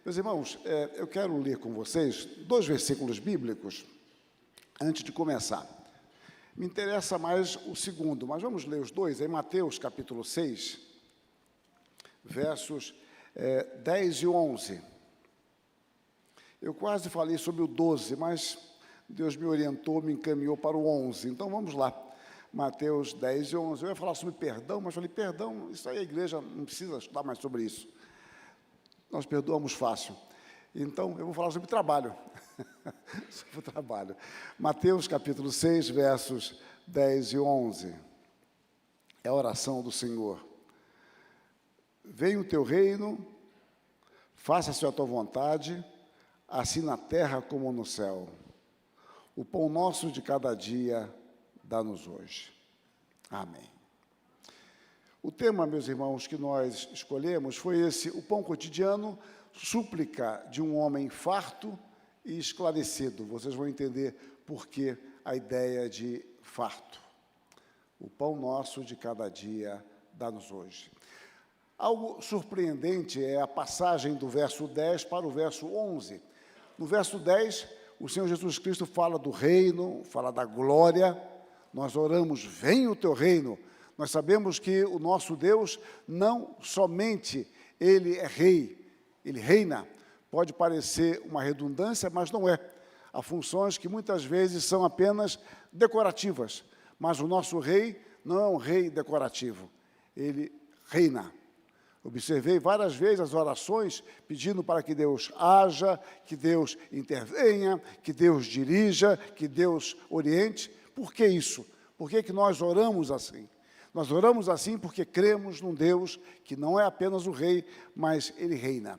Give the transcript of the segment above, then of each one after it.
Meus irmãos, eu quero ler com vocês 2 versículos bíblicos antes de começar. Me interessa mais o segundo, mas vamos ler os dois. Em Mateus, capítulo 6, versos 10 e 11. Eu quase falei sobre o 12, mas Deus me orientou, me encaminhou para o 11. Então, vamos lá. Mateus 10 e 11. Eu ia falar sobre perdão, mas falei, perdão, isso aí a igreja não precisa estudar mais sobre isso. Nós perdoamos fácil. Então, eu vou falar sobre trabalho. Sobre o trabalho. Mateus, capítulo 6, versos 10 e 11. É a oração do Senhor. Venha o teu reino, faça-se a tua vontade, assim na terra como no céu. O pão nosso de cada dia, dá-nos hoje. Amém. O tema, meus irmãos, que nós escolhemos foi esse: o pão cotidiano, súplica de um homem farto e esclarecido. Vocês vão entender por que a ideia de farto. O pão nosso de cada dia, dá-nos hoje. Algo surpreendente é a passagem do verso 10 para o verso 11. No verso 10, o Senhor Jesus Cristo fala do reino, fala da glória. Nós oramos, venha o teu reino. Nós sabemos que o nosso Deus, não somente Ele é rei, Ele reina. Pode parecer uma redundância, mas não é. Há funções que muitas vezes são apenas decorativas, mas o nosso rei não é um rei decorativo, Ele reina. Observei várias vezes as orações pedindo para que Deus haja, que Deus intervenha, que Deus dirija, que Deus oriente. Por que isso? Por que nós oramos assim? Nós oramos assim porque cremos num Deus que não é apenas o rei, mas Ele reina.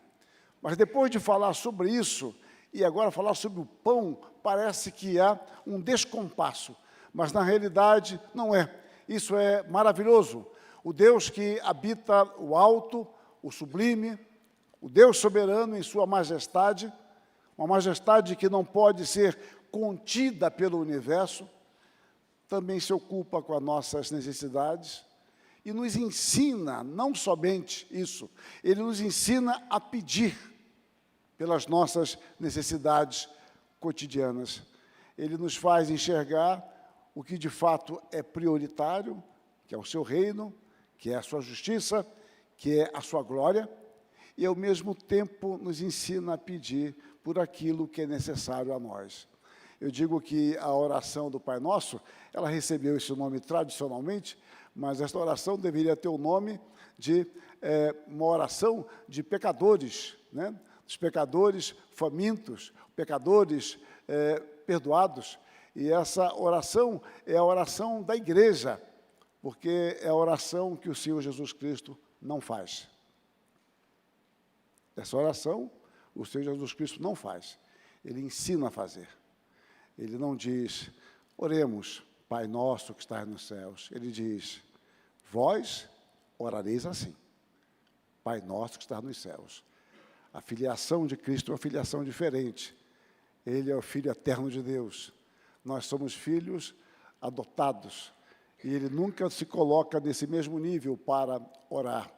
Mas depois de falar sobre isso, e agora falar sobre o pão, parece que há um descompasso. Mas na realidade não é. Isso é maravilhoso. O Deus que habita o alto, o sublime, o Deus soberano em sua majestade, uma majestade que não pode ser contida pelo universo, também se ocupa com as nossas necessidades e nos ensina, não somente isso, Ele nos ensina a pedir pelas nossas necessidades cotidianas. Ele nos faz enxergar o que de fato é prioritário, que é o seu reino, que é a sua justiça, que é a sua glória, e ao mesmo tempo nos ensina a pedir por aquilo que é necessário a nós. Eu digo que a oração do Pai Nosso, ela recebeu esse nome tradicionalmente, mas esta oração deveria ter o nome de uma oração de pecadores, né? Os pecadores famintos, pecadores perdoados. E essa oração é a oração da igreja, porque é a oração que o Senhor Jesus Cristo não faz. Essa oração, o Senhor Jesus Cristo não faz. Ele ensina a fazer. Ele não diz, oremos, Pai nosso que estás nos céus. Ele diz, vós orareis assim, Pai nosso que estás nos céus. A filiação de Cristo é uma filiação diferente. Ele é o Filho eterno de Deus. Nós somos filhos adotados. E Ele nunca se coloca nesse mesmo nível para orar.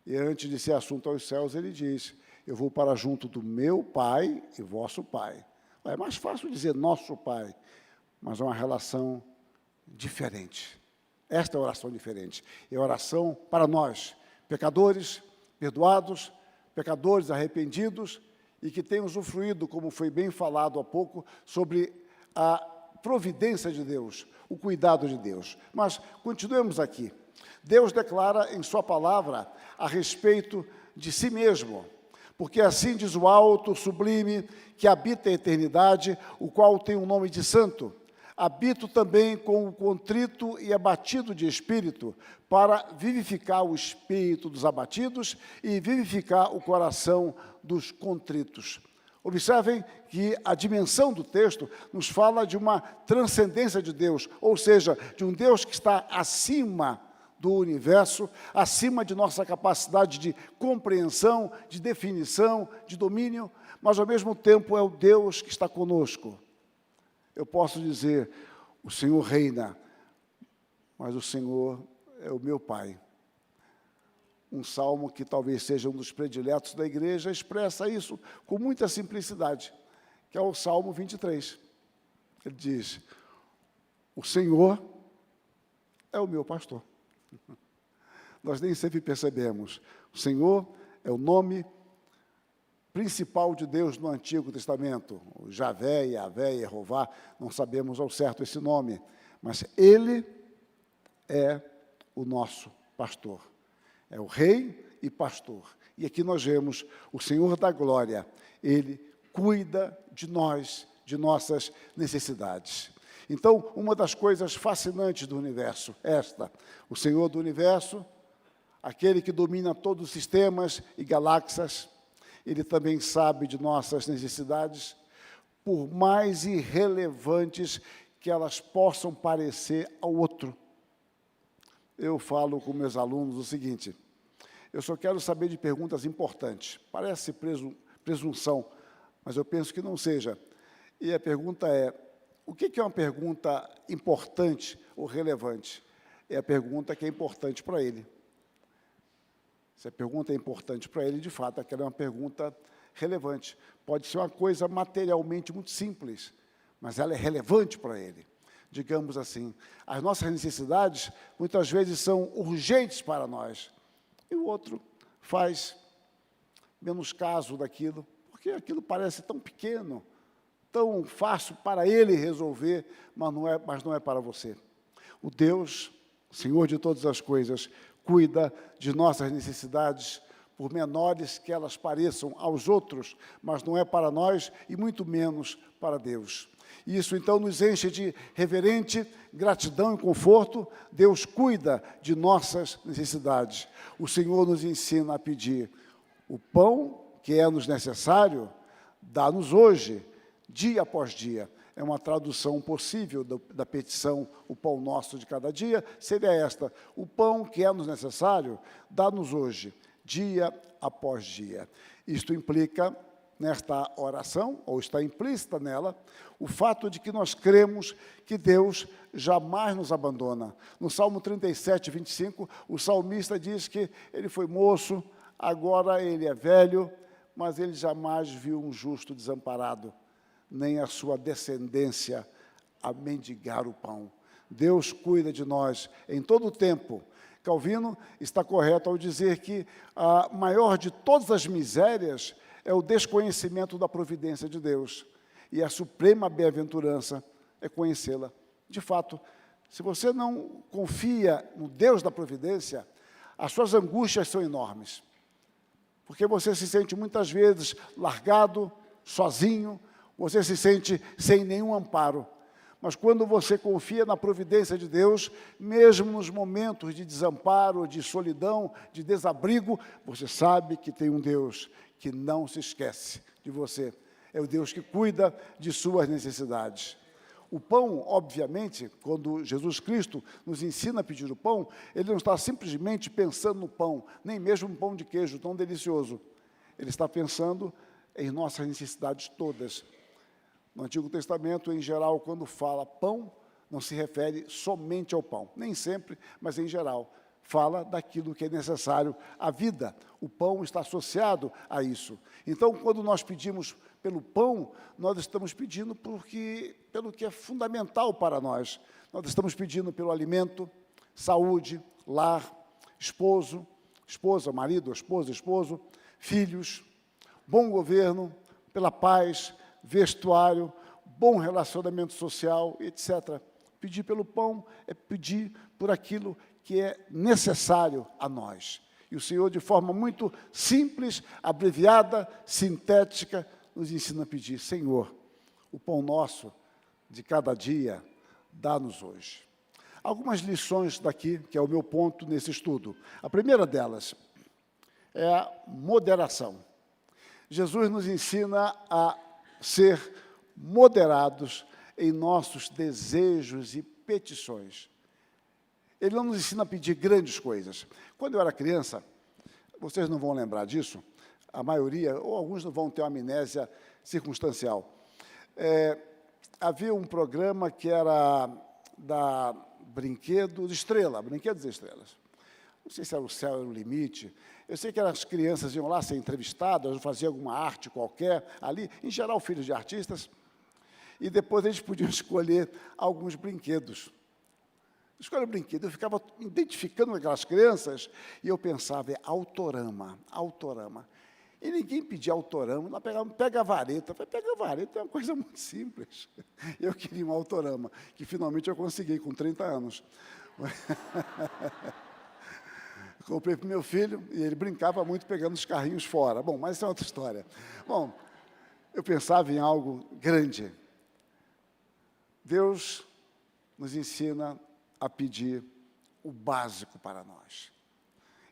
E antes de ser assunto aos céus, Ele diz, eu vou para junto do meu Pai e vosso Pai. É mais fácil dizer nosso Pai, mas é uma relação diferente. Esta é a oração diferente. É a oração para nós, pecadores, perdoados, pecadores arrependidos e que têm usufruído, como foi bem falado há pouco, sobre a providência de Deus, o cuidado de Deus. Mas continuemos aqui. Deus declara em sua palavra a respeito de si mesmo, porque assim diz o alto, sublime, que habita a eternidade, o qual tem o nome de santo. Habito também com o contrito e abatido de espírito, para vivificar o espírito dos abatidos e vivificar o coração dos contritos. Observem que a dimensão do texto nos fala de uma transcendência de Deus, ou seja, de um Deus que está acima do universo, acima de nossa capacidade de compreensão, de definição, de domínio, mas ao mesmo tempo é o Deus que está conosco. Eu posso dizer, o Senhor reina, mas o Senhor é o meu Pai. um salmo que talvez seja um dos prediletos da igreja, expressa isso com muita simplicidade, que é o Salmo 23. Ele diz: o Senhor é o meu pastor. Nós nem sempre percebemos. O Senhor é o nome principal de Deus no Antigo Testamento. O Javé, Yavé, Jeová, não sabemos ao certo esse nome, mas Ele é o nosso pastor. É o rei e pastor. E aqui nós vemos o Senhor da glória. Ele cuida de nós, de nossas necessidades. Então, uma das coisas fascinantes do universo é esta: o Senhor do universo, aquele que domina todos os sistemas e galáxias, Ele também sabe de nossas necessidades, por mais irrelevantes que elas possam parecer ao outro. Eu falo com meus alunos o seguinte: eu só quero saber de perguntas importantes. Parece presunção, mas eu penso que não seja. E a pergunta é: o que é uma pergunta importante ou relevante? É a pergunta que é importante para ele. Se a pergunta é importante para ele, de fato, aquela é uma pergunta relevante. Pode ser uma coisa materialmente muito simples, mas ela é relevante para ele. Digamos assim, as nossas necessidades, muitas vezes, são urgentes para nós. E o outro faz menos caso daquilo, porque aquilo parece tão pequeno, tão fácil para ele resolver, mas não é para você. O Deus, Senhor de todas as coisas, cuida de nossas necessidades, por menores que elas pareçam aos outros, mas não é para nós e muito menos para Deus. Isso, então, nos enche de reverente gratidão e conforto. Deus cuida de nossas necessidades. O Senhor nos ensina a pedir o pão que é-nos necessário, dá-nos hoje, dia após dia. É uma tradução possível da petição, o pão nosso de cada dia, seria esta: o pão que é-nos necessário, dá-nos hoje, dia após dia. Isto implica, nesta oração, ou está implícita nela, o fato de que nós cremos que Deus jamais nos abandona. No Salmo 37, 25, o salmista diz que ele foi moço, agora ele é velho, mas ele jamais viu um justo desamparado, nem a sua descendência a mendigar o pão. Deus cuida de nós em todo o tempo. Calvino está correto ao dizer que a maior de todas as misérias é o desconhecimento da providência de Deus. E a suprema bem-aventurança é conhecê-la. De fato, se você não confia no Deus da providência, as suas angústias são enormes. Porque você se sente muitas vezes largado, sozinho, você se sente sem nenhum amparo. Mas quando você confia na providência de Deus, mesmo nos momentos de desamparo, de solidão, de desabrigo, você sabe que tem um Deus que não se esquece de você. É o Deus que cuida de suas necessidades. O pão, obviamente, quando Jesus Cristo nos ensina a pedir o pão, Ele não está simplesmente pensando no pão, nem mesmo um pão de queijo tão delicioso. Ele está pensando em nossas necessidades todas. No Antigo Testamento, em geral, quando fala pão, não se refere somente ao pão. Nem sempre, mas em geral. Fala daquilo que é necessário à vida. O pão está associado a isso. Então, quando nós pedimos pelo pão, nós estamos pedindo pelo que é fundamental para nós. Nós estamos pedindo pelo alimento, saúde, lar, esposa, marido, esposo, filhos, bom governo, pela paz, vestuário, bom relacionamento social, etc. Pedir pelo pão é pedir por aquilo que é necessário a nós. E o Senhor, de forma muito simples, abreviada, sintética, nos ensina a pedir: Senhor, o pão nosso de cada dia, dá-nos hoje. Algumas lições daqui, que é o meu ponto nesse estudo. A primeira delas é a moderação. Jesus nos ensina a ser moderados em nossos desejos e petições. Ele não nos ensina a pedir grandes coisas. Quando eu era criança, vocês não vão lembrar disso, a maioria, ou alguns não vão ter uma amnésia circunstancial. Havia um programa que era da Brinquedos Estrelas. não sei se era o céu era o limite, eu sei que as crianças iam lá ser entrevistadas, faziam alguma arte qualquer ali, em geral filhos de artistas, e depois eles podiam escolher alguns brinquedos. Escolha o brinquedo, eu ficava identificando aquelas crianças, e eu pensava, Autorama, Autorama. E ninguém pedia Autorama, lá pega a vareta. Eu falei, pega a vareta é uma coisa muito simples. Eu queria um Autorama, que finalmente eu consegui com 30 anos. Comprei para o meu filho, e ele brincava muito pegando os carrinhos fora. Bom, mas isso é outra história. Bom, eu pensava em algo grande. Deus nos ensina a pedir o básico para nós.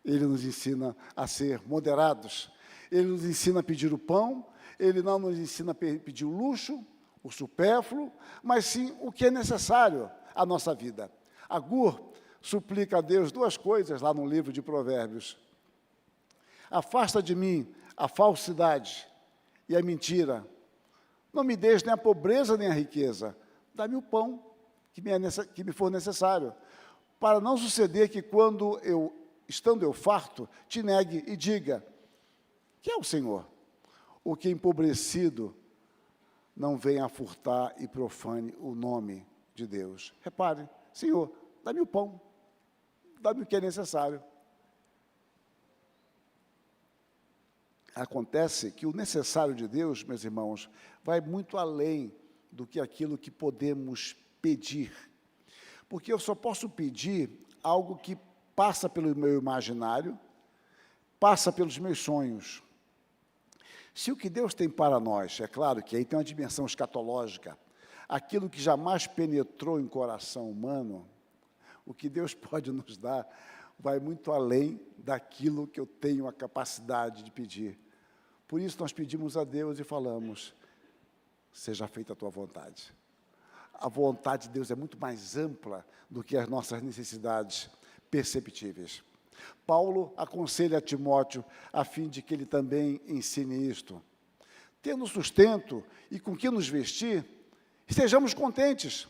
Ele nos ensina a ser moderados. Ele nos ensina a pedir o pão. Ele não nos ensina a pedir o luxo, o supérfluo, mas sim o que é necessário à nossa vida. Agur suplica a Deus duas coisas lá no livro de Provérbios. Afasta de mim a falsidade e a mentira. Não me deixes nem a pobreza nem a riqueza. Dá-me o pão que me for necessário, para não suceder que quando estando eu farto, te negue e diga, que é o Senhor? O que empobrecido não venha a furtar e profane o nome de Deus. Repare, Senhor, dá-me o pão, dá-me o que é necessário. Acontece que o necessário de Deus, meus irmãos, vai muito além do que aquilo que podemos pedir. Porque eu só posso pedir algo que passa pelo meu imaginário, passa pelos meus sonhos. Se o que Deus tem para nós, é claro que aí tem uma dimensão escatológica, aquilo que jamais penetrou em coração humano, o que Deus pode nos dar vai muito além daquilo que eu tenho a capacidade de pedir. Por isso nós pedimos a Deus e falamos, seja feita a tua vontade. A vontade de Deus é muito mais ampla do que as nossas necessidades perceptíveis. Paulo aconselha a Timóteo a fim de que ele também ensine isto. Tendo sustento e com que nos vestir, estejamos contentes.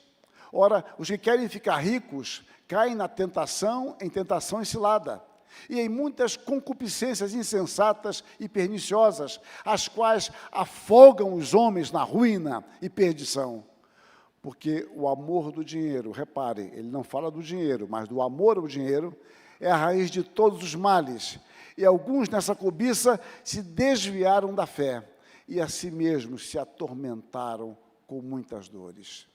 Ora, os que querem ficar ricos caem na tentação, em tentação cilada, e em muitas concupiscências insensatas e perniciosas, as quais afogam os homens na ruína e perdição. Porque o amor do dinheiro, repare, ele não fala do dinheiro, mas do amor ao dinheiro, é a raiz de todos os males. E alguns nessa cobiça se desviaram da fé e a si mesmos se atormentaram com muitas dores.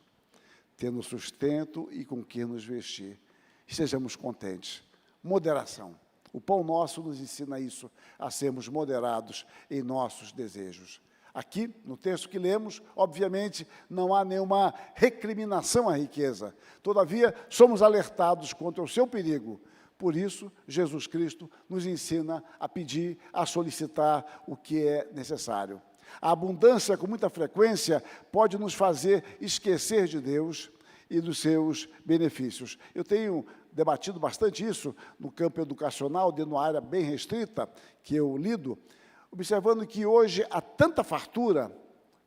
Tendo sustento e com que nos vestir. Estejamos contentes. Moderação. O pão nosso nos ensina isso, a sermos moderados em nossos desejos. Aqui, no texto que lemos, obviamente, não há nenhuma recriminação à riqueza. Todavia, somos alertados contra o seu perigo. Por isso, Jesus Cristo nos ensina a pedir, a solicitar o que é necessário. A abundância, com muita frequência, pode nos fazer esquecer de Deus e dos seus benefícios. Eu tenho debatido bastante isso no campo educacional, dentro de uma área bem restrita que eu lido, observando que hoje há tanta fartura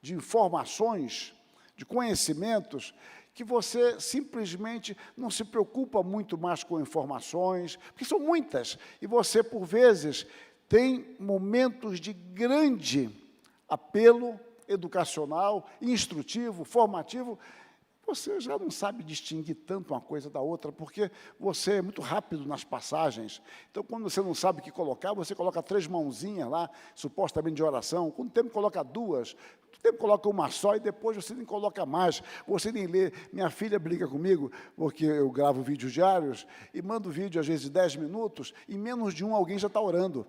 de informações, de conhecimentos, que você simplesmente não se preocupa muito mais com informações, porque são muitas, e você, por vezes, tem momentos de grande apelo educacional, instrutivo, formativo, você já não sabe distinguir tanto uma coisa da outra, porque você é muito rápido nas passagens. Então, quando você não sabe o que colocar, você coloca 3 mãozinhas lá, supostamente de oração. Com o tempo, coloca 2. Com o tempo, coloca uma só, e depois você nem coloca mais. Você nem lê. Minha filha briga comigo, porque eu gravo vídeos diários, e mando vídeo, às vezes, de 10 minutos, e em menos de alguém já está orando.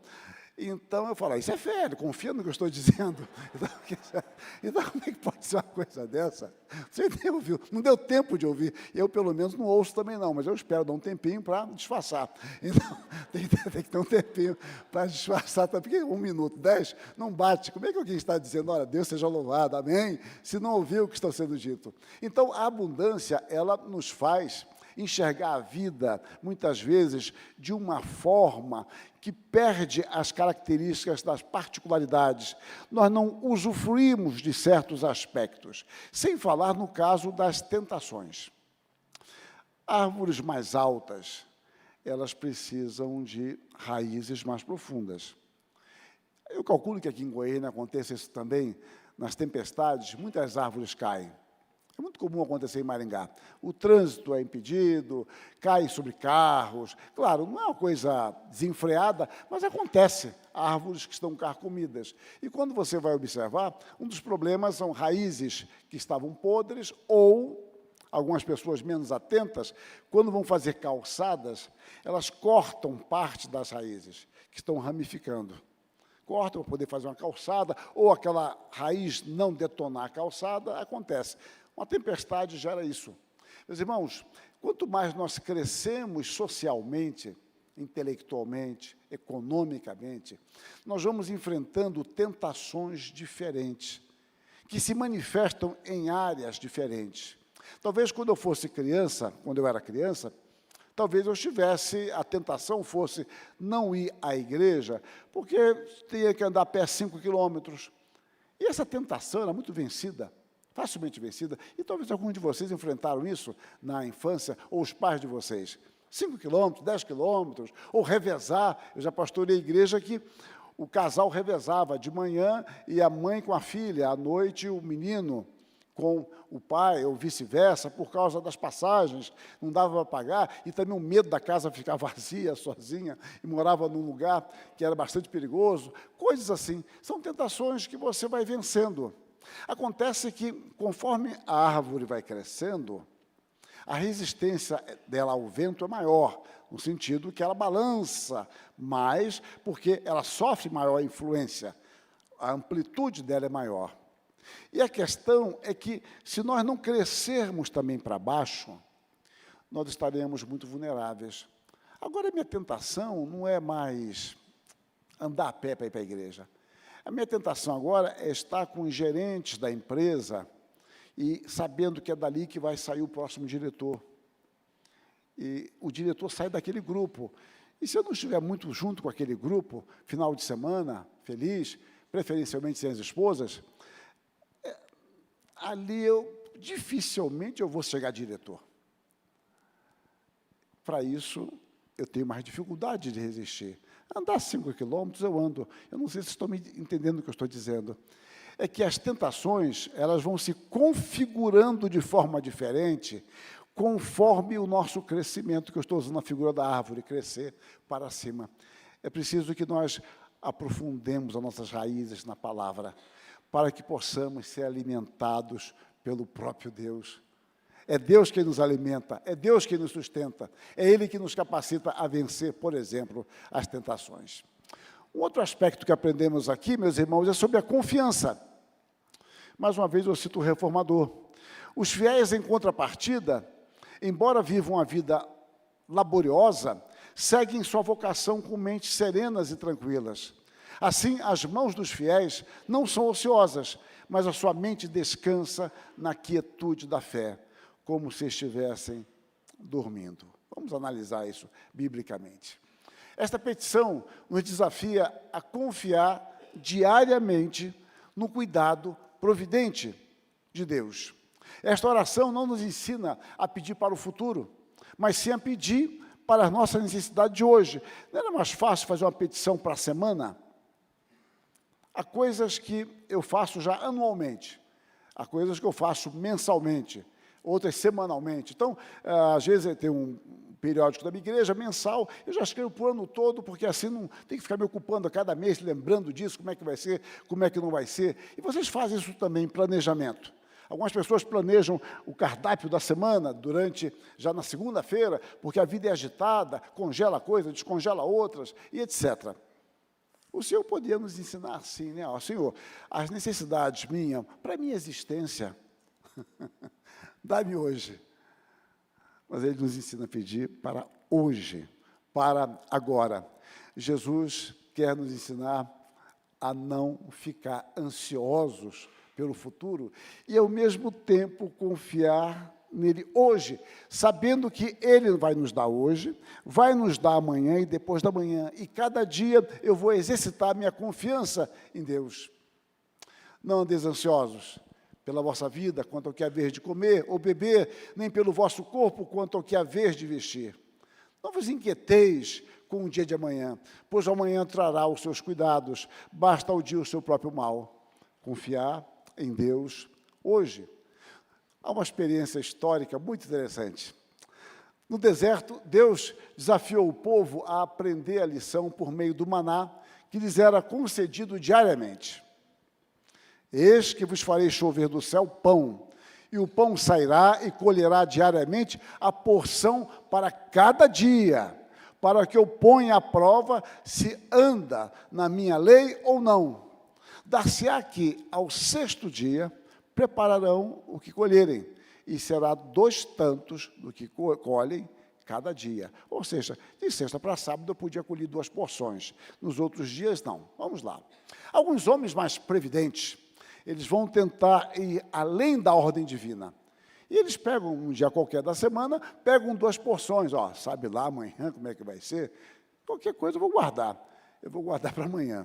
Então, eu falo, isso é fé, confia no que eu estou dizendo. Então, como é que pode ser uma coisa dessa? Você nem ouviu, não deu tempo de ouvir. Eu, pelo menos, não ouço também não, mas eu espero dar um tempinho para disfarçar. Então, tem que ter um tempinho para disfarçar, porque 1 minuto, 10, não bate. Como é que alguém está dizendo, olha, Deus seja louvado, amém? Se não ouviu o que está sendo dito. Então, a abundância, ela nos faz enxergar a vida, muitas vezes, de uma forma que perde as características das particularidades. Nós não usufruímos de certos aspectos, sem falar no caso das tentações. Árvores mais altas, elas precisam de raízes mais profundas. Eu calculo que aqui em Goiânia aconteça isso também, nas tempestades, muitas árvores caem. É muito comum acontecer em Maringá. O trânsito é impedido, cai sobre carros. Claro, não é uma coisa desenfreada, mas acontece. Árvores que estão carcomidas. E quando você vai observar, um dos problemas são raízes que estavam podres ou, algumas pessoas menos atentas, quando vão fazer calçadas, elas cortam parte das raízes que estão ramificando. Cortam para poder fazer uma calçada, ou aquela raiz não detonar a calçada, acontece. Uma tempestade gera isso. Meus irmãos, quanto mais nós crescemos socialmente, intelectualmente, economicamente, nós vamos enfrentando tentações diferentes, que se manifestam em áreas diferentes. Talvez quando eu era criança, talvez eu tivesse, a tentação fosse não ir à igreja, porque tinha que andar a pé 5 quilômetros. E essa tentação era muito vencida, facilmente vencida, e talvez alguns de vocês enfrentaram isso na infância, ou os pais de vocês. 5 quilômetros, 10 quilômetros, ou revezar. Eu já pastorei a igreja que o casal revezava de manhã e a mãe com a filha, à noite o menino com o pai, ou vice-versa, por causa das passagens, não dava para pagar, e também o medo da casa ficar vazia, sozinha, e morava num lugar que era bastante perigoso, coisas assim. São tentações que você vai vencendo. Acontece que, conforme a árvore vai crescendo, a resistência dela ao vento é maior, no sentido que ela balança mais, porque ela sofre maior influência, a amplitude dela é maior. E a questão é que, se nós não crescermos também para baixo, nós estaremos muito vulneráveis. Agora, a minha tentação não é mais andar a pé para ir para a igreja. A minha tentação agora é estar com os gerentes da empresa e sabendo que é dali que vai sair o próximo diretor. E o diretor sai daquele grupo. E se eu não estiver muito junto com aquele grupo, final de semana, feliz, preferencialmente sem as esposas, ali dificilmente eu vou chegar diretor. Para isso, eu tenho mais dificuldade de resistir. Andar 5 quilômetros, eu ando. Eu não sei se estão me entendendo o que eu estou dizendo. É que as tentações, elas vão se configurando de forma diferente, conforme o nosso crescimento, que eu estou usando a figura da árvore, crescer para cima. É preciso que nós aprofundemos as nossas raízes na palavra, para que possamos ser alimentados pelo próprio Deus. É Deus quem nos alimenta, é Deus quem nos sustenta, é Ele que nos capacita a vencer, por exemplo, as tentações. Um outro aspecto que aprendemos aqui, meus irmãos, é sobre a confiança. Mais uma vez eu cito o Reformador. Os fiéis, em contrapartida, embora vivam uma vida laboriosa, seguem sua vocação com mentes serenas e tranquilas. Assim, as mãos dos fiéis não são ociosas, mas a sua mente descansa na quietude da fé, como se estivessem dormindo. Vamos analisar isso biblicamente. Esta petição nos desafia a confiar diariamente no cuidado providente de Deus. Esta oração não nos ensina a pedir para o futuro, mas sim a pedir para a nossa necessidade de hoje. Não era mais fácil fazer uma petição para a semana? Há coisas que eu faço já anualmente, há coisas que eu faço mensalmente, outras semanalmente. Então, às vezes, tem um periódico da minha igreja, mensal, eu já escrevo para o ano todo, porque assim não tem que ficar me ocupando a cada mês, lembrando disso, como é que vai ser, como é que não vai ser. E vocês fazem isso também, planejamento. Algumas pessoas planejam o cardápio da semana, já na segunda-feira, porque a vida é agitada, congela coisas, descongela outras, e etc. O Senhor podia nos ensinar assim, né? Ó, Senhor, as necessidades minhas, para a minha existência, dá-me hoje. Mas Ele nos ensina a pedir para hoje, para agora. Jesus quer nos ensinar a não ficar ansiosos pelo futuro e, ao mesmo tempo, confiar nele hoje, sabendo que Ele vai nos dar hoje, vai nos dar amanhã e depois da manhã. E cada dia eu vou exercitar minha confiança em Deus. Não andeis ansiosos pela vossa vida, quanto ao que haver de comer ou beber, nem pelo vosso corpo, quanto ao que haver de vestir. Não vos inquieteis com o dia de amanhã, pois amanhã trará os seus cuidados, basta ao dia o seu próprio mal. Confiar em Deus hoje. Há uma experiência histórica muito interessante. No deserto, Deus desafiou o povo a aprender a lição por meio do maná, que lhes era concedido diariamente. Eis que vos farei chover do céu pão, e o pão sairá e colherá diariamente a porção para cada dia, para que eu ponha à prova se anda na minha lei ou não. Dar-se-á que, ao sexto dia, prepararão o que colherem, e será 2 tantos do que colhem cada dia. Ou seja, de sexta para sábado eu podia colher 2 porções, nos outros dias não. Vamos lá. Alguns homens mais previdentes, eles vão tentar ir além da ordem divina. E eles pegam um dia qualquer da semana, pegam 2 porções, sabe lá amanhã como é que vai ser? Qualquer coisa eu vou guardar para amanhã.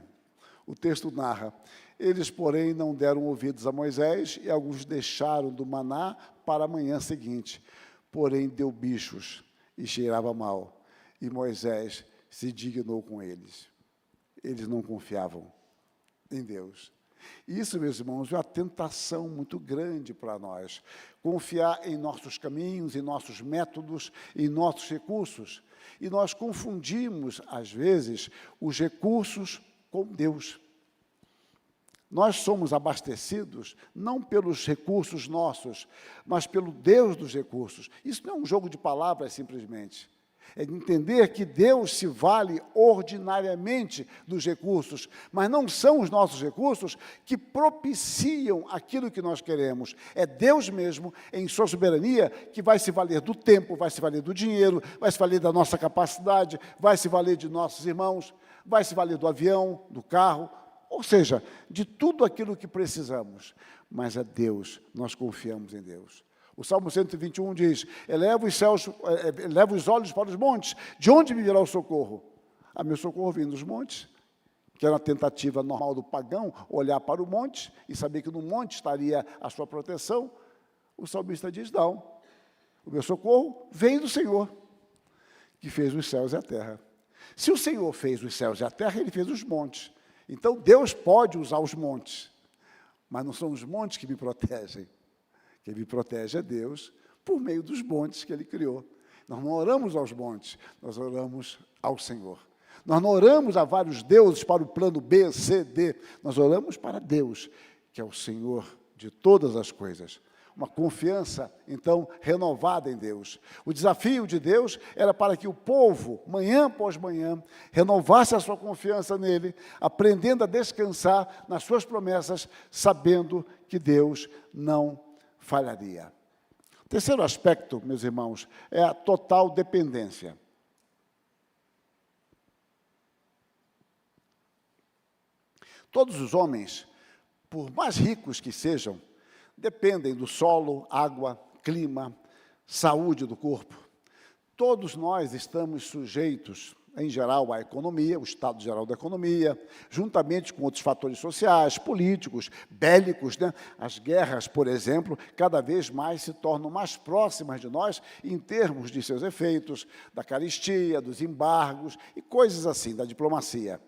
O texto narra, eles, porém, não deram ouvidos a Moisés, e alguns deixaram do maná para a manhã seguinte. Porém, deu bichos e cheirava mal, e Moisés se dignou com eles. Eles não confiavam em Deus. Isso, meus irmãos, é uma tentação muito grande para nós. Confiar em nossos caminhos, em nossos métodos, em nossos recursos. E nós confundimos, às vezes, os recursos com Deus. Nós somos abastecidos não pelos recursos nossos, mas pelo Deus dos recursos. Isso não é um jogo de palavras, simplesmente. É entender que Deus se vale ordinariamente dos recursos, mas não são os nossos recursos que propiciam aquilo que nós queremos. É Deus mesmo, em sua soberania, que vai se valer do tempo, vai se valer do dinheiro, vai se valer da nossa capacidade, vai se valer de nossos irmãos, vai se valer do avião, do carro, ou seja, de tudo aquilo que precisamos. Mas é Deus, nós confiamos em Deus. O Salmo 121 diz, eleva os olhos para os montes, de onde me virá o socorro? Meu socorro vem dos montes, que era uma tentativa normal do pagão, olhar para o monte e saber que no monte estaria a sua proteção. O salmista diz, não, o meu socorro vem do Senhor, que fez os céus e a terra. Se o Senhor fez os céus e a terra, Ele fez os montes. Então, Deus pode usar os montes, mas não são os montes que me protegem. Quem me protege é Deus, por meio dos montes que Ele criou. Nós não oramos aos montes, nós oramos ao Senhor. Nós não oramos a vários deuses para o plano B, C, D. Nós oramos para Deus, que é o Senhor de todas as coisas. Uma confiança, então, renovada em Deus. O desafio de Deus era para que o povo, manhã após manhã, renovasse a sua confiança nele, aprendendo a descansar nas suas promessas, sabendo que Deus não falharia. O terceiro aspecto, meus irmãos, é a total dependência. Todos os homens, por mais ricos que sejam, dependem do solo, água, clima, saúde do corpo. Todos nós estamos sujeitos, em geral, à economia, o estado geral da economia, juntamente com outros fatores sociais, políticos, bélicos, né? As guerras, por exemplo, cada vez mais se tornam mais próximas de nós em termos de seus efeitos, da carestia, dos embargos e coisas assim, da diplomacia.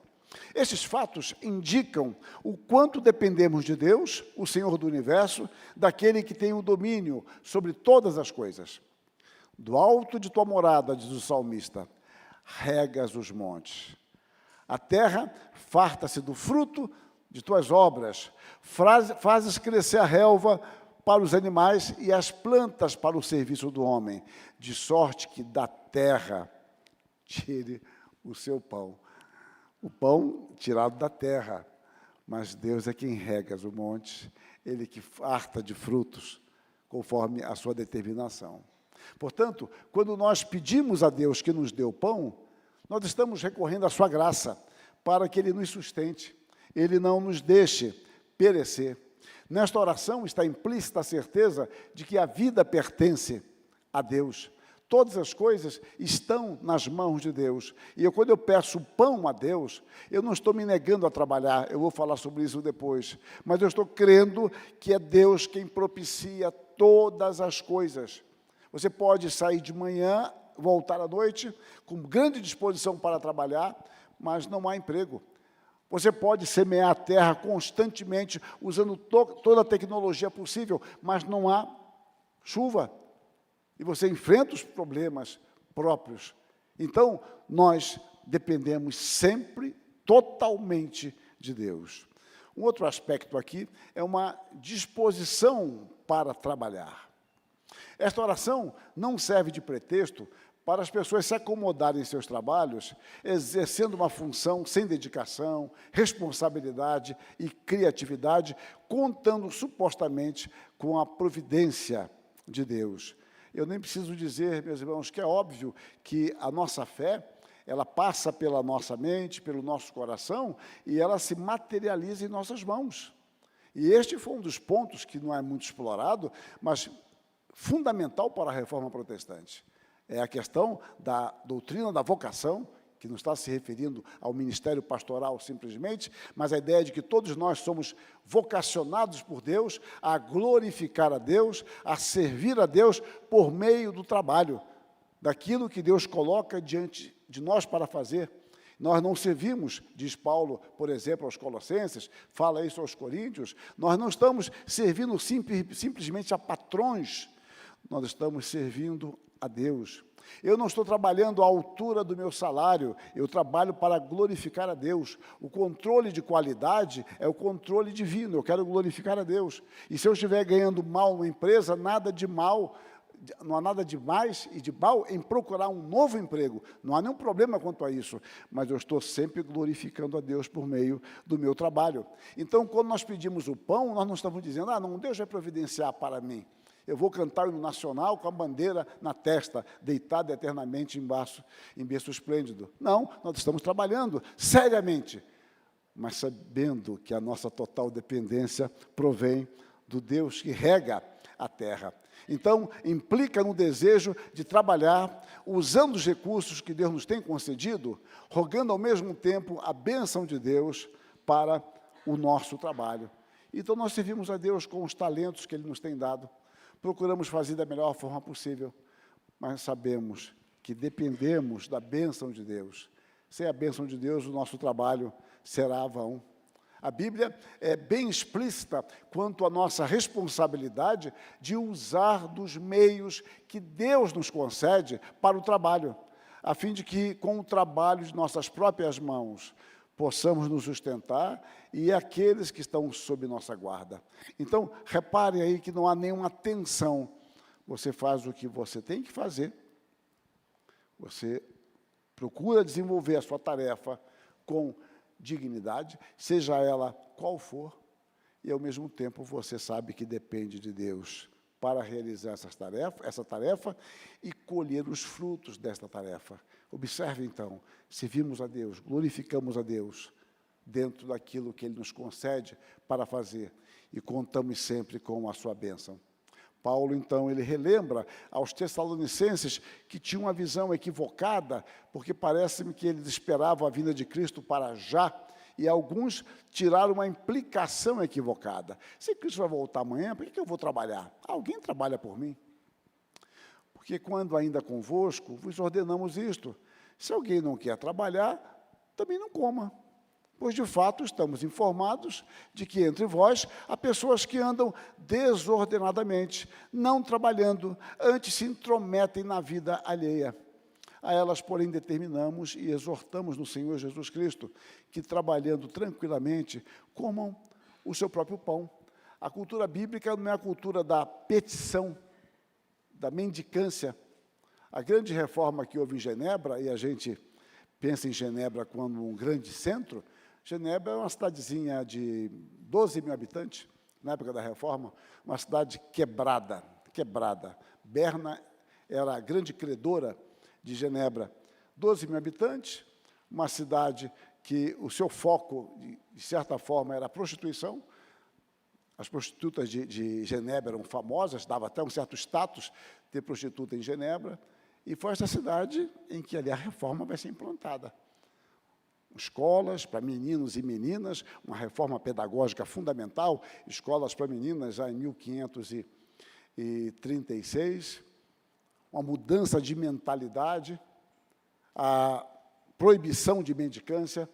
Esses fatos indicam o quanto dependemos de Deus, o Senhor do Universo, daquele que tem o domínio sobre todas as coisas. Do alto de tua morada, diz o salmista, regas os montes. A terra farta-se do fruto de tuas obras, fazes crescer a relva para os animais e as plantas para o serviço do homem, de sorte que da terra tire o seu pão. O pão tirado da terra, mas Deus é quem rega os montes, Ele que farta de frutos, conforme a sua determinação. Portanto, quando nós pedimos a Deus que nos dê o pão, nós estamos recorrendo à sua graça, para que Ele nos sustente, Ele não nos deixe perecer. Nesta oração está implícita a certeza de que a vida pertence a Deus. Todas as coisas estão nas mãos de Deus. E quando eu peço pão a Deus, eu não estou me negando a trabalhar, eu vou falar sobre isso depois, mas eu estou crendo que é Deus quem propicia todas as coisas. Você pode sair de manhã voltar à noite, com grande disposição para trabalhar, mas não há emprego. Você pode semear a terra constantemente, usando toda a tecnologia possível, mas não há chuva. E você enfrenta os problemas próprios. Então, nós dependemos sempre, totalmente, de Deus. Um outro aspecto aqui é uma disposição para trabalhar. Esta oração não serve de pretexto para as pessoas se acomodarem em seus trabalhos, exercendo uma função sem dedicação, responsabilidade e criatividade, contando supostamente com a providência de Deus. Eu nem preciso dizer, meus irmãos, que é óbvio que a nossa fé, ela passa pela nossa mente, pelo nosso coração, e ela se materializa em nossas mãos. E este foi um dos pontos que não é muito explorado, mas fundamental para a reforma protestante. É a questão da doutrina da vocação, que não está se referindo ao ministério pastoral simplesmente, mas a ideia de que todos nós somos vocacionados por Deus a glorificar a Deus, a servir a Deus por meio do trabalho, daquilo que Deus coloca diante de nós para fazer. Nós não servimos, diz Paulo, por exemplo, aos Colossenses, fala isso aos Coríntios, nós não estamos servindo simplesmente a patrões, nós estamos servindo a Deus. Eu não estou trabalhando à altura do meu salário, eu trabalho para glorificar a Deus. O controle de qualidade é o controle divino, eu quero glorificar a Deus. E se eu estiver ganhando mal numa empresa, nada de mal, não há nada de mais e de mal em procurar um novo emprego. Não há nenhum problema quanto a isso, mas eu estou sempre glorificando a Deus por meio do meu trabalho. Então, quando nós pedimos o pão, nós não estamos dizendo, não, Deus vai providenciar para mim. Eu vou cantar o hino nacional com a bandeira na testa, deitado eternamente em berço esplêndido. Não, nós estamos trabalhando seriamente, mas sabendo que a nossa total dependência provém do Deus que rega a terra. Então, implica no desejo de trabalhar, usando os recursos que Deus nos tem concedido, rogando ao mesmo tempo a bênção de Deus para o nosso trabalho. Então, nós servimos a Deus com os talentos que Ele nos tem dado, procuramos fazer da melhor forma possível, mas sabemos que dependemos da bênção de Deus. Sem a bênção de Deus, o nosso trabalho será vão. A Bíblia é bem explícita quanto à nossa responsabilidade de usar dos meios que Deus nos concede para o trabalho, a fim de que, com o trabalho de nossas próprias mãos, possamos nos sustentar e aqueles que estão sob nossa guarda. Então, repare aí que não há nenhuma tensão. Você faz o que você tem que fazer, você procura desenvolver a sua tarefa com dignidade, seja ela qual for, e ao mesmo tempo você sabe que depende de Deus para realizar essa tarefa e colher os frutos desta tarefa. Observe, então, servimos a Deus, glorificamos a Deus dentro daquilo que Ele nos concede para fazer e contamos sempre com a sua bênção. Paulo, então, ele relembra aos Tessalonicenses que tinham uma visão equivocada, porque parece-me que eles esperavam a vinda de Cristo para já, e alguns tiraram uma implicação equivocada. Se Cristo vai voltar amanhã, por que eu vou trabalhar? Alguém trabalha por mim. Porque quando ainda convosco, vos ordenamos isto. Se alguém não quer trabalhar, também não coma. Pois, de fato, estamos informados de que entre vós há pessoas que andam desordenadamente, não trabalhando, antes se intrometem na vida alheia. A elas, porém, determinamos e exortamos no Senhor Jesus Cristo que, trabalhando tranquilamente, comam o seu próprio pão. A cultura bíblica não é a cultura da petição, da mendicância. A grande reforma que houve em Genebra, e a gente pensa em Genebra como um grande centro, Genebra é uma cidadezinha de 12 mil habitantes, na época da reforma, uma cidade quebrada. Berna era a grande credora de Genebra. 12 mil habitantes, uma cidade que o seu foco, de certa forma, era a prostituição. As prostitutas de Genebra eram famosas, dava até um certo status ter prostituta em Genebra, e foi essa cidade em que ali a reforma vai ser implantada. Escolas para meninos e meninas, uma reforma pedagógica fundamental, escolas para meninas já em 1536, uma mudança de mentalidade, a proibição de mendicância,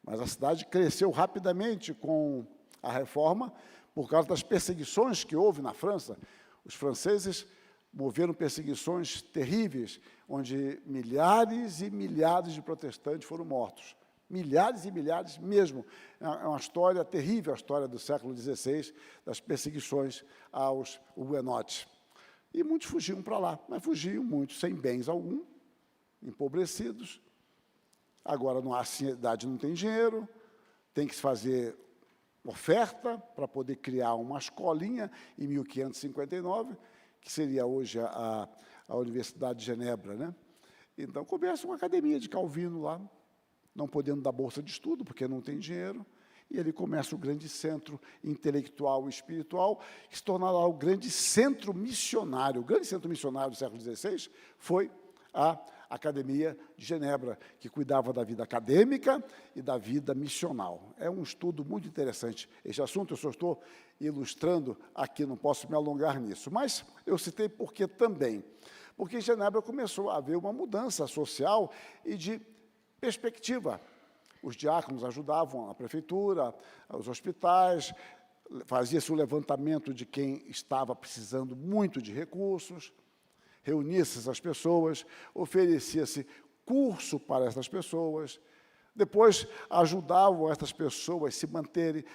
mas a cidade cresceu rapidamente com a reforma, por causa das perseguições que houve na França. Os franceses moveram perseguições terríveis, onde milhares e milhares de protestantes foram mortos. Milhares e milhares mesmo. É uma história terrível, a história do século XVI, das perseguições aos huguenotes. E muitos fugiam para lá, mas fugiam muitos sem bens algum, empobrecidos. Agora, a cidade não tem dinheiro, tem que se fazer oferta para poder criar uma escolinha em 1559, que seria hoje a Universidade de Genebra, né? Então, começa uma academia de Calvino lá, não podendo dar bolsa de estudo, porque não tem dinheiro, e ele começa o grande centro intelectual e espiritual, que se tornará o grande centro missionário. O grande centro missionário do século XVI foi a Academia de Genebra, que cuidava da vida acadêmica e da vida missional. É um estudo muito interessante. Esse assunto eu só estou ilustrando aqui, não posso me alongar nisso, mas eu citei porque também. Porque em Genebra começou a haver uma mudança social e de perspectiva. Os diáconos ajudavam a prefeitura, os hospitais, fazia-se o levantamento de quem estava precisando muito de recursos, reunia-se as pessoas, oferecia-se curso para essas pessoas, depois ajudavam essas pessoas a se manterem.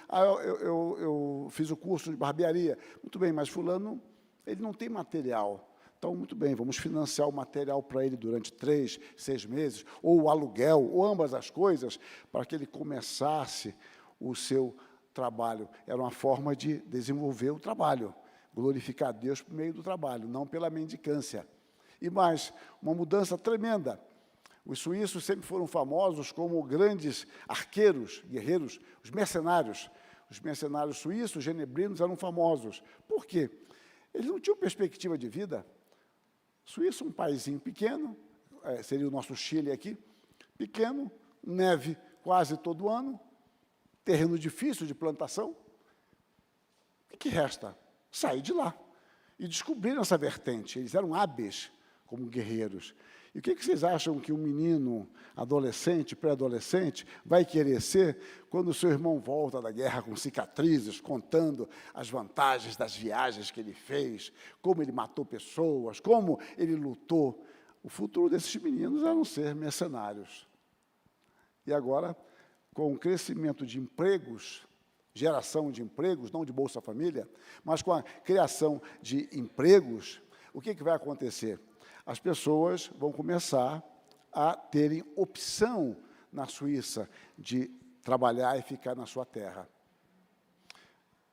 Eu fiz o curso de barbearia. Muito bem, mas fulano, ele não tem material. Então, muito bem, vamos financiar o material para ele durante 3, 6 meses, ou o aluguel, ou ambas as coisas, para que ele começasse o seu trabalho. Era uma forma de desenvolver o trabalho, glorificar a Deus por meio do trabalho, não pela mendicância. E mais, uma mudança tremenda. Os suíços sempre foram famosos como grandes arqueiros, guerreiros, os mercenários. Os mercenários suíços, genebrinos, eram famosos. Por quê? Eles não tinham perspectiva de vida. Suíça, um paísinho pequeno, seria o nosso Chile aqui, pequeno, neve quase todo ano, terreno difícil de plantação. O que resta? Sair de lá. E descobriram essa vertente. Eles eram hábeis como guerreiros. E o que vocês acham que um menino, adolescente, pré-adolescente, vai querer ser quando o seu irmão volta da guerra com cicatrizes, contando as vantagens das viagens que ele fez, como ele matou pessoas, como ele lutou? O futuro desses meninos era ser mercenários. E agora, com o crescimento de empregos, geração de empregos, não de Bolsa Família, mas com a criação de empregos, o que vai acontecer? As pessoas vão começar a terem opção na Suíça de trabalhar e ficar na sua terra.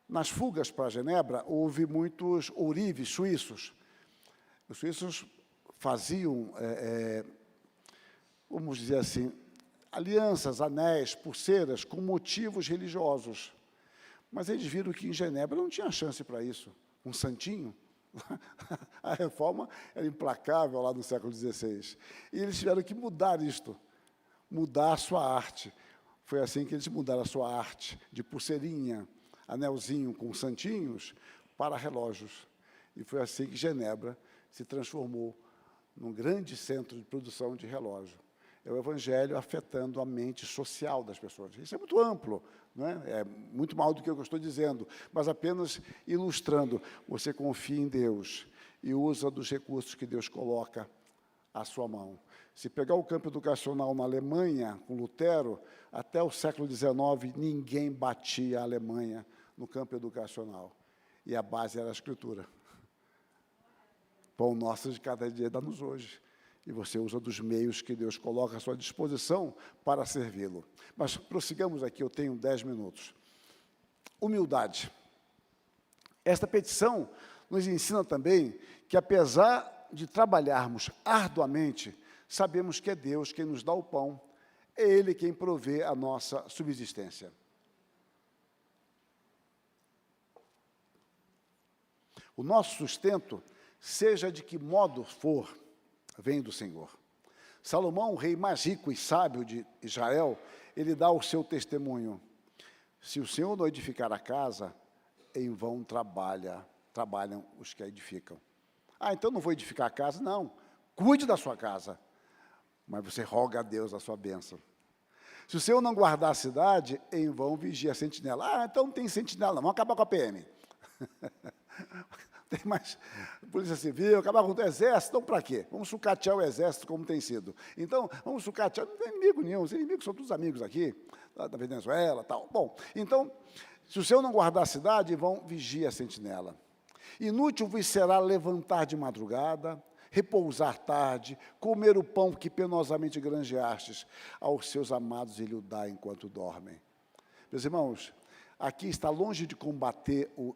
Nas fugas para Genebra, houve muitos ourives suíços. Os suíços faziam, vamos dizer assim, alianças, anéis, pulseiras com motivos religiosos. Mas eles viram que em Genebra não tinha chance para isso. Um santinho. A reforma era implacável lá no século XVI. E eles tiveram que mudar isto, mudar a sua arte. Foi assim que eles mudaram a sua arte, de pulseirinha, anelzinho com santinhos, para relógios. E foi assim que Genebra se transformou num grande centro de produção de relógio. É o Evangelho afetando a mente social das pessoas. Isso é muito amplo, não é? É muito maior do que eu estou dizendo, mas apenas ilustrando. Você confia em Deus e usa dos recursos que Deus coloca à sua mão. Se pegar o campo educacional na Alemanha, com Lutero, até o século XIX, ninguém batia a Alemanha no campo educacional. E a base era a Escritura. Pão nosso de cada dia dá-nos hoje. E você usa dos meios que Deus coloca à sua disposição para servi-lo. Mas prossigamos aqui, eu tenho 10 minutos. Humildade. Esta petição nos ensina também que, apesar de trabalharmos arduamente, sabemos que é Deus quem nos dá o pão, é Ele quem provê a nossa subsistência. O nosso sustento, seja de que modo for, vem do Senhor. Salomão, o rei mais rico e sábio de Israel, ele dá o seu testemunho. Se o Senhor não edificar a casa, em vão trabalham os que a edificam. Ah, então não vou edificar a casa? Não. Cuide da sua casa. Mas você roga a Deus a sua bênção. Se o Senhor não guardar a cidade, em vão vigia a sentinela. Ah, então não tem sentinela, não. Vamos acabar com a PM. Tem mais Polícia Civil, acabar com o Exército, então para quê? Vamos sucatear o Exército como tem sido. Então, vamos sucatear, não tem inimigo nenhum, os inimigos são todos amigos aqui, da Venezuela, tal. Bom, então, se o Senhor não guardar a cidade, vão vigia a sentinela. Inútil vos será levantar de madrugada, repousar tarde, comer o pão que penosamente granjeastes, aos seus amados ele o dá enquanto dormem. Meus irmãos, aqui está longe de combater o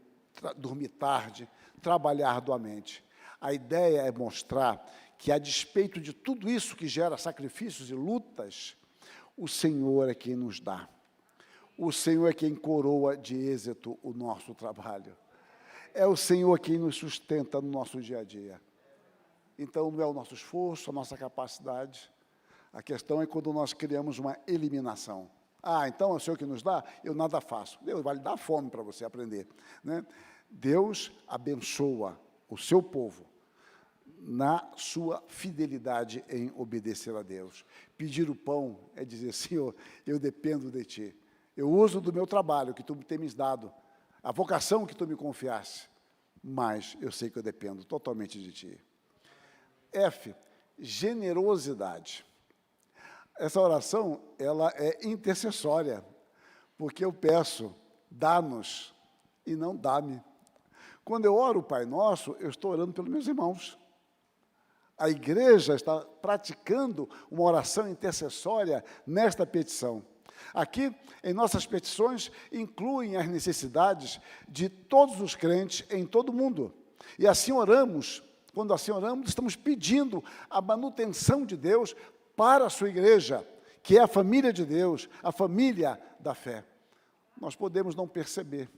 dormir tarde, trabalhar arduamente. A ideia é mostrar que, a despeito de tudo isso que gera sacrifícios e lutas, o Senhor é quem nos dá. O Senhor é quem coroa de êxito o nosso trabalho. É o Senhor quem nos sustenta no nosso dia a dia. Então, não é o nosso esforço, a nossa capacidade. A questão é quando nós criamos uma eliminação. Ah, então é o Senhor que nos dá? Eu nada faço. Deus vai lhe dar fome para você aprender, né? Deus abençoa o seu povo na sua fidelidade em obedecer a Deus. Pedir o pão é dizer, Senhor, eu dependo de Ti. Eu uso do meu trabalho que Tu me tens dado, a vocação que Tu me confiaste, mas eu sei que eu dependo totalmente de Ti. F, generosidade. Essa oração, ela é intercessória, porque eu peço, dá-nos e não dá-me. Quando eu oro o Pai Nosso, eu estou orando pelos meus irmãos. A igreja está praticando uma oração intercessória nesta petição. Aqui, em nossas petições, incluem as necessidades de todos os crentes em todo o mundo. E assim oramos, quando assim oramos, estamos pedindo a manutenção de Deus para a sua igreja, que é a família de Deus, a família da fé. Nós podemos não perceber,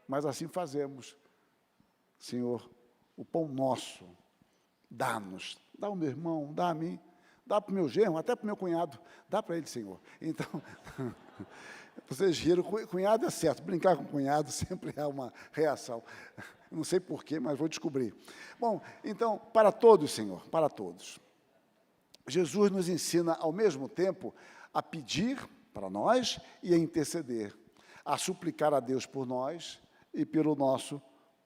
mas assim fazemos. Senhor, o pão nosso, dá-nos, dá ao meu irmão, dá a mim, dá para o meu genro, até para o meu cunhado, dá para ele, Senhor. Então, vocês riram, cunhado é certo, brincar com cunhado sempre é uma reação. Não sei porquê, mas vou descobrir. Bom, então, para todos, Senhor, para todos. Jesus nos ensina, ao mesmo tempo, a pedir para nós e a interceder, a suplicar a Deus por nós e pelo nosso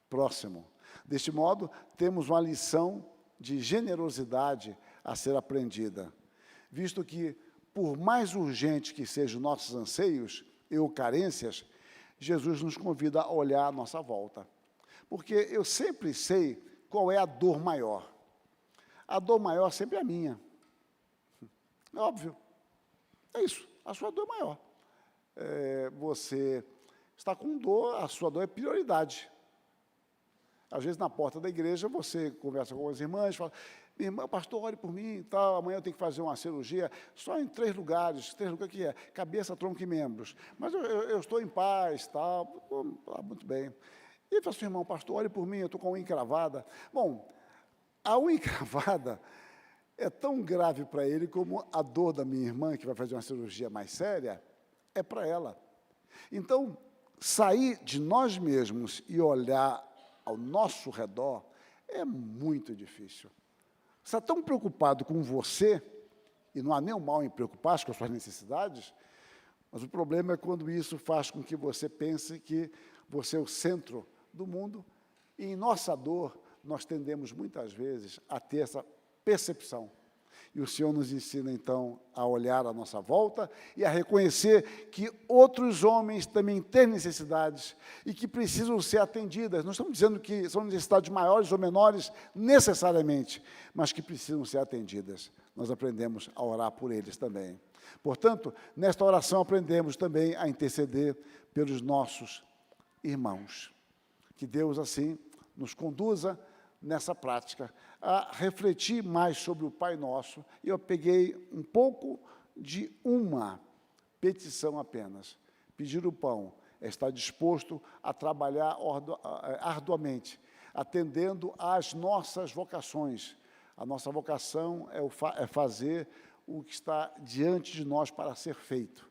próximo. Deste modo, temos uma lição de generosidade a ser aprendida, visto que, por mais urgente que sejam nossos anseios ou carências, Jesus nos convida a olhar à nossa volta. Porque eu sempre sei qual é a dor maior. A dor maior sempre é a minha. É óbvio. É isso, a sua dor é maior. Você está com dor, a sua dor é prioridade. Às vezes, na porta da igreja, você conversa com as irmãs, fala, minha irmã, pastor, ore por mim, tal, amanhã eu tenho que fazer uma cirurgia, só em 3 lugares que é? Cabeça, tronco e membros. Mas eu estou em paz, tal, muito bem. E fala assim, irmão, pastor, ore por mim, eu estou com a unha encravada. Bom, a unha encravada é tão grave para ele como a dor da minha irmã, que vai fazer uma cirurgia mais séria, é para ela. Então, sair de nós mesmos e olhar ao nosso redor é muito difícil. Você está tão preocupado com você, e não há nenhum mal em preocupar-se com as suas necessidades, mas o problema é quando isso faz com que você pense que você é o centro do mundo, e em nossa dor, nós tendemos muitas vezes a ter essa percepção. E o Senhor nos ensina, então, a olhar à nossa volta e a reconhecer que outros homens também têm necessidades e que precisam ser atendidas. Não estamos dizendo que são necessidades maiores ou menores, necessariamente, mas que precisam ser atendidas. Nós aprendemos a orar por eles também. Portanto, nesta oração aprendemos também a interceder pelos nossos irmãos. Que Deus, assim, nos conduza nessa prática, a refletir mais sobre o Pai Nosso. E eu peguei um pouco de uma petição apenas. Pedir o pão é estar disposto a trabalhar arduamente, atendendo às nossas vocações. A nossa vocação é fazer o que está diante de nós para ser feito.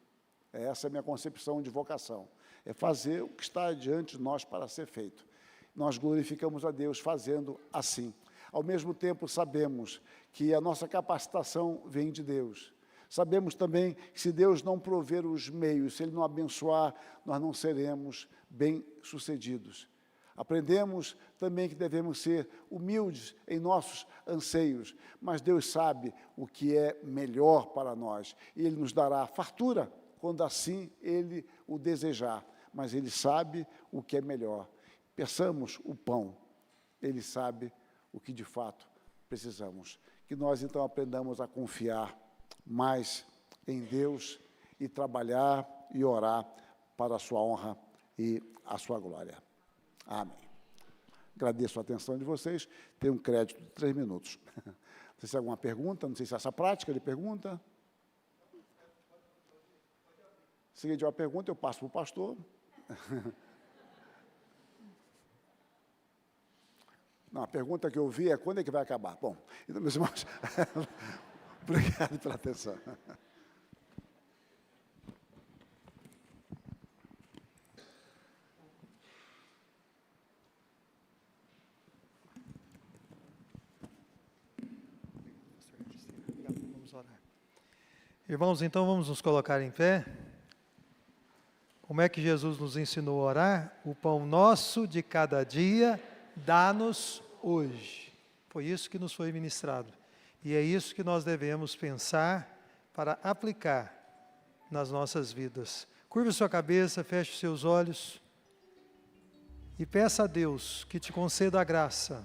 Essa é a minha concepção de vocação. É fazer o que está diante de nós para ser feito. nós glorificamos a Deus fazendo assim. Ao mesmo tempo, sabemos que a nossa capacitação vem de Deus. Sabemos também que se Deus não prover os meios, se Ele não abençoar, nós não seremos bem-sucedidos. Aprendemos também que devemos ser humildes em nossos anseios, mas Deus sabe o que é melhor para nós, e Ele nos dará fartura, quando assim Ele o desejar, mas Ele sabe o que é melhor. Peçamos o pão, Ele sabe o que de fato precisamos. Que nós então aprendamos a confiar mais em Deus e trabalhar e orar para a sua honra e a sua glória. Amém. Agradeço a atenção de vocês. Tenho um crédito de 3 minutos. Não sei se há alguma pergunta, não sei se essa prática de pergunta. Se tiver uma pergunta, eu passo para o pastor. Não, a pergunta que eu vi é quando é que vai acabar? Bom, então, meus irmãos, obrigado pela atenção. Vamos orar. Irmãos, então vamos nos colocar em pé. Como é que Jesus nos ensinou a orar? O pão nosso de cada dia, dá-nos hoje. Foi isso que nos foi ministrado. E é isso que nós devemos pensar para aplicar nas nossas vidas. Curva sua cabeça, feche os seus olhos e peça a Deus que te conceda a graça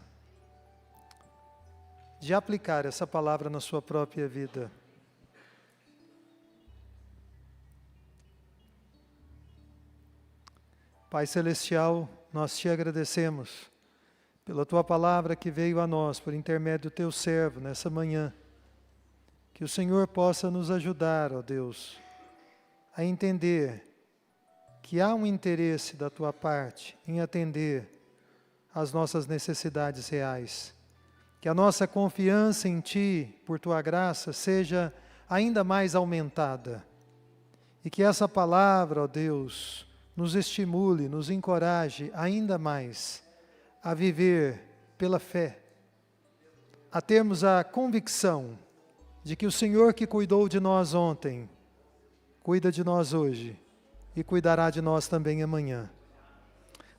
de aplicar essa palavra na sua própria vida. Pai Celestial, nós te agradecemos pela Tua palavra que veio a nós por intermédio do Teu servo nessa manhã. Que o Senhor possa nos ajudar, ó Deus, a entender que há um interesse da Tua parte em atender às nossas necessidades reais. Que a nossa confiança em Ti, por Tua graça, seja ainda mais aumentada. E que essa palavra, ó Deus, nos estimule, nos encoraje ainda mais a viver pela fé, a termos a convicção de que o Senhor que cuidou de nós ontem, cuida de nós hoje e cuidará de nós também amanhã.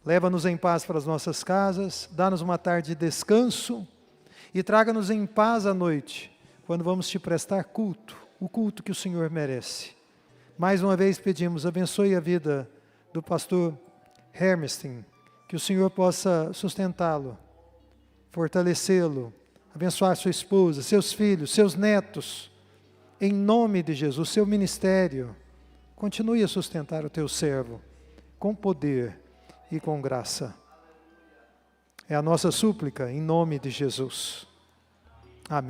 Leva-nos em paz para as nossas casas, dá-nos uma tarde de descanso e traga-nos em paz à noite, quando vamos te prestar culto, o culto que o Senhor merece. Mais uma vez pedimos, abençoe a vida do pastor Hermestein, que o Senhor possa sustentá-lo, fortalecê-lo, abençoar sua esposa, seus filhos, seus netos, em nome de Jesus, seu ministério. Continue a sustentar o teu servo, com poder e com graça. É a nossa súplica, em nome de Jesus. Amém.